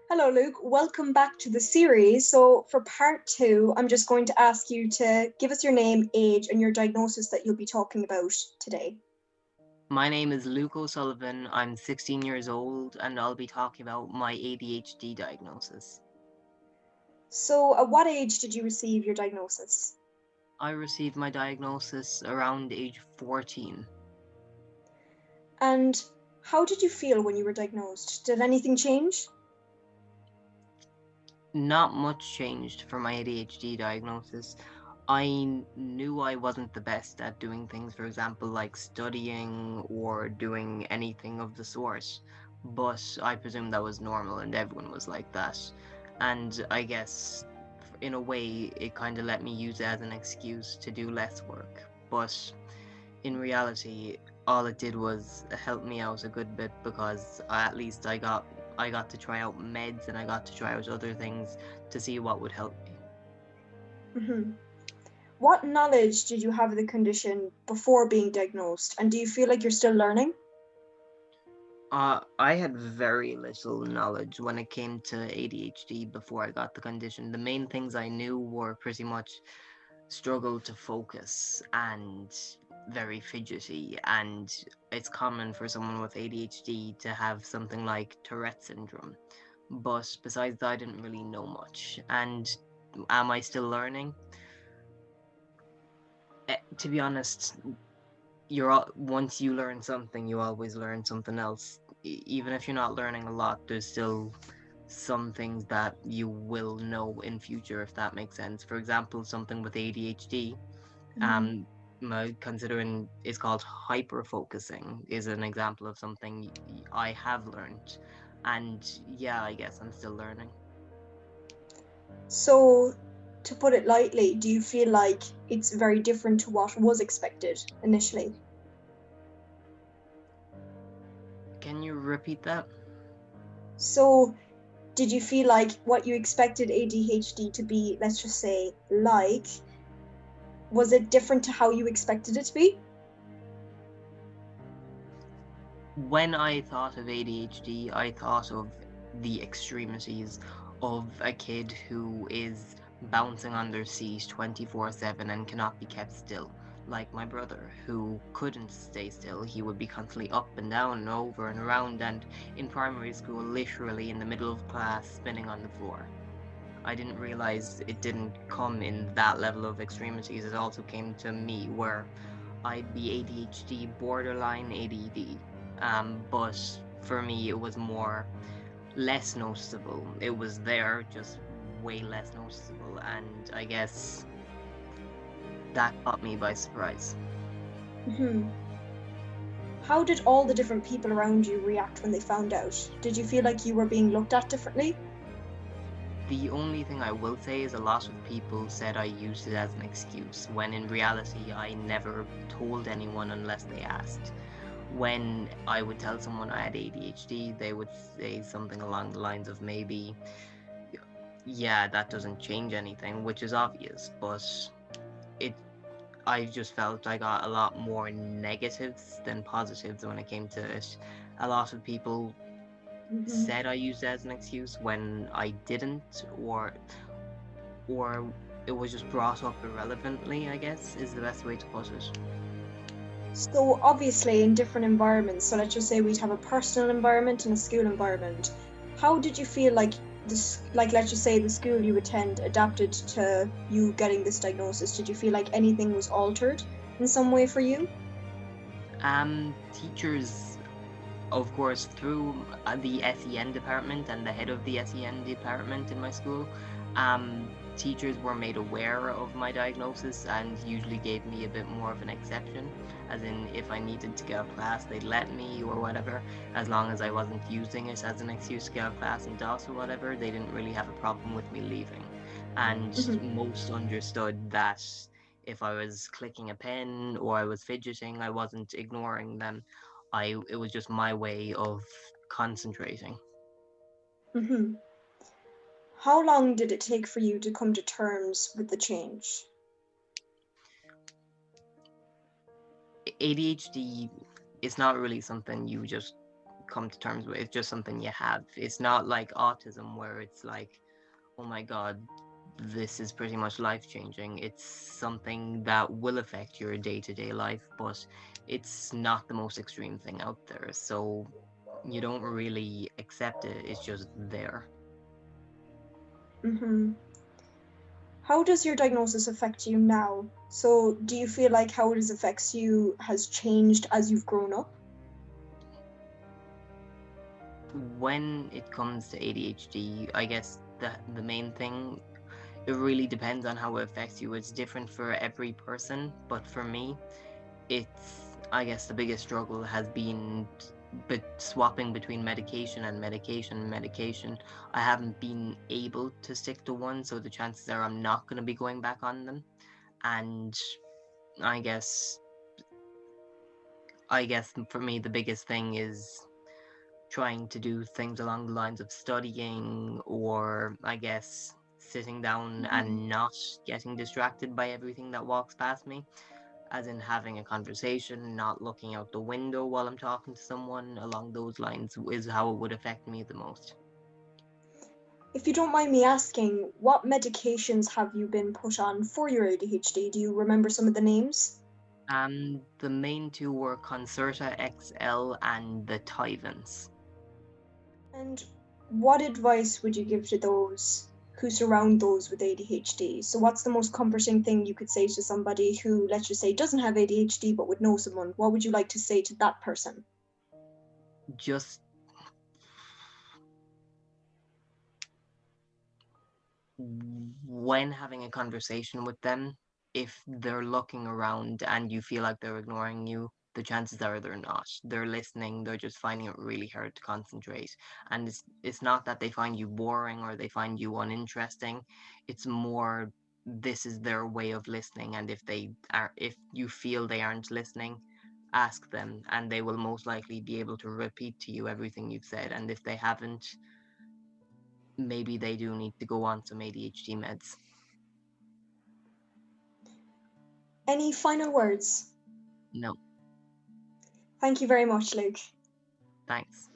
Hello, Luke. Welcome back to the series. So, for part two, I'm just going to ask you to give us your name, age, and your diagnosis that you'll be talking about today. My name is Luke Sullivan. I'm 16 years old and I'll be talking about my ADHD diagnosis. So, at what age did you receive your diagnosis? I received my diagnosis around age 14. And how did you feel when you were diagnosed? Did anything change? Not much changed for my ADHD diagnosis. I knew I wasn't the best at doing things, for example, like studying or doing anything of the sort, but I presume that was normal and everyone was like that. And I guess in a way, it kind of let me use it as an excuse to do less work. But in reality, all it did was help me out a good bit because at least I got to try out meds and I got to try out other things to see what would help me. hmm What knowledge did you have of the condition before being diagnosed? And do you feel like you're still learning? I had very little knowledge when it came to ADHD before I got the condition. The main things I knew were pretty much struggle to focus and very fidgety, and it's common for someone with ADHD to have something like Tourette syndrome. But besides that, I didn't really know much. And am I still learning? To be honest, once you learn something, you always learn something else. Even if you're not learning a lot, there's still some things that you will know in future, if that makes sense. For example, something with ADHD, hmm um, considering it's called hyper focusing, is an example of something I have learned. And yeah, I guess I'm still learning. So, to put it lightly, do you feel like it's very different to what was expected initially? Can you repeat that? So, did you feel like what you expected ADHD to be, let's just say, like, was it different to how you expected it to be? When I thought of ADHD, I thought of the extremities of a kid who is bouncing on their seat 24/7 and cannot be kept still. Like my brother, who couldn't stay still. He would be constantly up and down and over and around, and in primary school, literally in the middle of class, spinning on the floor. I didn't realize it didn't come in that level of extremities. It also came to me where I'd be ADHD, borderline ADD. But for me, it was more less noticeable. It was there, just way less noticeable, and I guess that caught me by surprise. hmm How did all the different people around you react when they found out? Did you feel like you were being looked at differently? The only thing I will say is a lot of people said I used it as an excuse, when in reality, I never told anyone unless they asked. When I would tell someone I had ADHD, they would say something along the lines of maybe, yeah, that doesn't change anything, which is obvious, but it I just felt I got a lot more negatives than positives when it came to it. A lot of people hmm said I used it as an excuse when I didn't, or it was just brought up irrelevantly, I guess is the best way to put it. So, obviously, in different environments, so let's just say we'd have a personal environment and a school environment. How did you feel like this, like, let's just say the school you attend adapted to you getting this diagnosis? Did you feel like anything was altered in some way for you? Teachers, of course, through the SEN department and the head of the SEN department in my school, teachers were made aware of my diagnosis and usually gave me a bit more of an exception. As in, if I needed to get out of class, they'd let me or whatever, as long as I wasn't using it as an excuse to get out of class and DOS or whatever. They didn't really have a problem with me leaving. And hmm most understood that if I was clicking a pen or I was fidgeting, I wasn't ignoring them. It was just my way of concentrating. hmm How long did it take for you to come to terms with the change? ADHD is not really something you just come to terms with. It's just something you have. It's not like autism where it's like, oh my god, this is pretty much life changing. It's something that will affect your day-to-day life, but it's not the most extreme thing out there. So you don't really accept it. It's just there. Mm-hmm. How does your diagnosis affect you now? So, do you feel like how it affects you has changed as you've grown up? When it comes to ADHD, I guess the main thing, it really depends on how it affects you. It's different for every person, but for me, it's, I guess the biggest struggle has been swapping between medication and medication and medication. I haven't been able to stick to one, so the chances are I'm not going to be going back on them. And I guess for me the biggest thing is trying to do things along the lines of studying, or I guess sitting down Mm-hmm. and not getting distracted by everything that walks past me, as in having a conversation, not looking out the window while I'm talking to someone. Along those lines is how it would affect me the most. If you don't mind me asking, what medications have you been put on for your ADHD? Do you remember some of the names? The main two were Concerta XL and the Tyvans. And what advice would you give to those who surround those with ADHD? So, what's the most comforting thing you could say to somebody who, let's just say, doesn't have ADHD but would know someone? What would you like to say to that person? Just when having a conversation with them, if they're looking around and you feel like they're ignoring you, the chances are they're not. They're listening, they're just finding it really hard to concentrate. And it's not that they find you boring or they find you uninteresting. It's more this is their way of listening, and if you feel they aren't listening, ask them and they will most likely be able to repeat to you everything you've said. And if they haven't, maybe they do need to go on some ADHD meds. Any final words? No, Thank you very much, Luke. thanks.